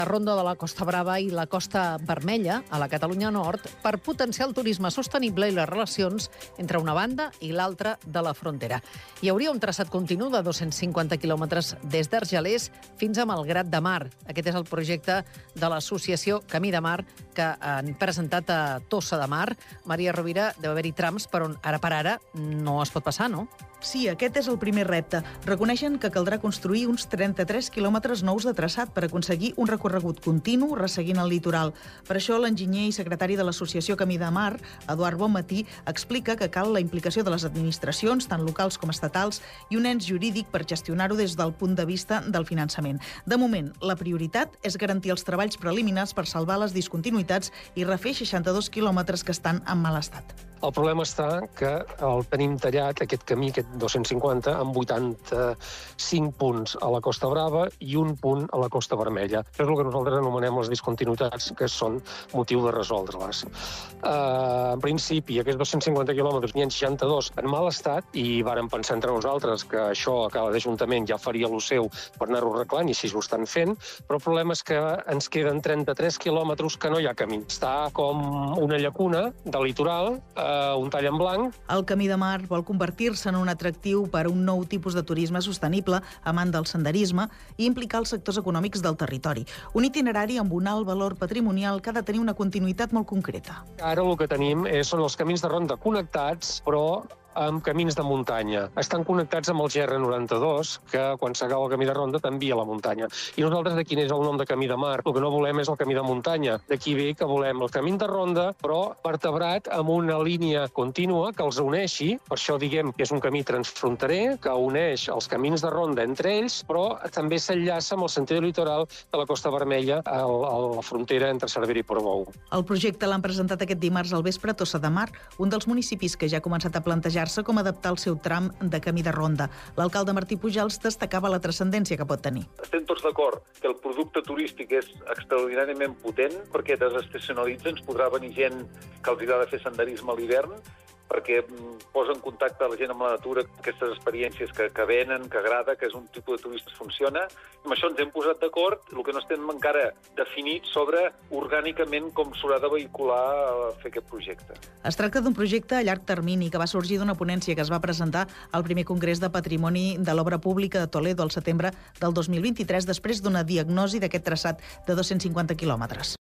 La Ronda de la Costa Brava i la Costa Vermella, a la Catalunya Nord, per potenciar el turisme sostenible i les relacions entre una banda i l'altra de la frontera. Hi hauria un traçat continu de 250 quilòmetres des d'Argelers fins a Malgrat de Mar. Aquest és el projecte de l'associació Camí de Mar que han presentat a Tossa de Mar. Maria Rovira, deu haver-hi trams per on ara per ara no es pot passar, no? Sí, aquest és el primer repte. Reconeixen que caldrà construir uns 33 quilòmetres nous de traçat per aconseguir un recorregut continu resseguint el litoral. Per això l'enginyer i secretari de l'associació Camí de Mar, Eduard Bonmatí, explica que cal la implicació de les administracions, tant locals com estatals, i un ens jurídic per gestionar-ho des del punt de vista del finançament. De moment, la prioritat és garantir els treballs preliminars per salvar les discontinuïtats i refer 62 quilòmetres que estan en mal estat. El problema està que el tenim tallat, aquest camí, aquest 250, amb 85 punts a la Costa Brava i un punt a la Costa Vermella. Això és el que nosaltres anomenem les discontinuïtats, que són motiu de resoldre-les. En principi, aquests 250 quilòmetres n'hi ha 62 en mal estat i vàrem pensar entre nosaltres que això a cada ajuntament ja faria el seu per anar-ho arreglant i així ho estan fent, però el problema és que ens queden 33 quilòmetres que no hi ha camí. Està com una llacuna del litoral, un tall en blanc. El Camí de Mar vol convertir-se en un atractiu per a un nou tipus de turisme sostenible, amant del senderisme, i implicar els sectors econòmics del territori. Un itinerari amb un alt valor patrimonial que ha de tenir una continuïtat molt concreta. Ara el que tenim són els camins de ronda connectats, però amb camins de muntanya. Estan connectats amb el GR92, que quan s'acaba el camí de ronda t'envia a la muntanya. I nosaltres d'aquí n'és el nom de Camí de Mar. El que no volem és el camí de muntanya. D'aquí ve que volem el camí de ronda, però vertebrat amb una línia contínua que els uneixi. Per això diguem que és un camí transfronterer, que uneix els camins de ronda entre ells, però també s'enllaça amb el sentido litoral de la Costa Vermella a la frontera entre Cervera i Portbou. El projecte l'han presentat aquest dimarts al vespre a Tossa de Mar, un dels municipis que ja ha començat a plantejar com adaptar el seu tram de camí de ronda. L'alcalde Martí Pujals destacava la transcendència que pot tenir. Estem tots d'acord que el producte turístic és extraordinàriament potent perquè desestacionalitza, ens podrà venir gent que els agrada fer senderisme a l'hivern, perquè posa en contacte la gent amb la natura, aquestes experiències que venen, que agrada, que és un tipus de turistes funciona. Amb això ens hem posat d'acord, el que no estem encara definit sobre orgànicament com s'haurà de vehicular a fer aquest projecte. Es tracta d'un projecte a llarg termini que va sorgir d'una ponència que es va presentar al primer Congrés de Patrimoni de l'Obra Pública de Toledo al setembre del 2023, després d'una diagnosi d'aquest traçat de 250 quilòmetres.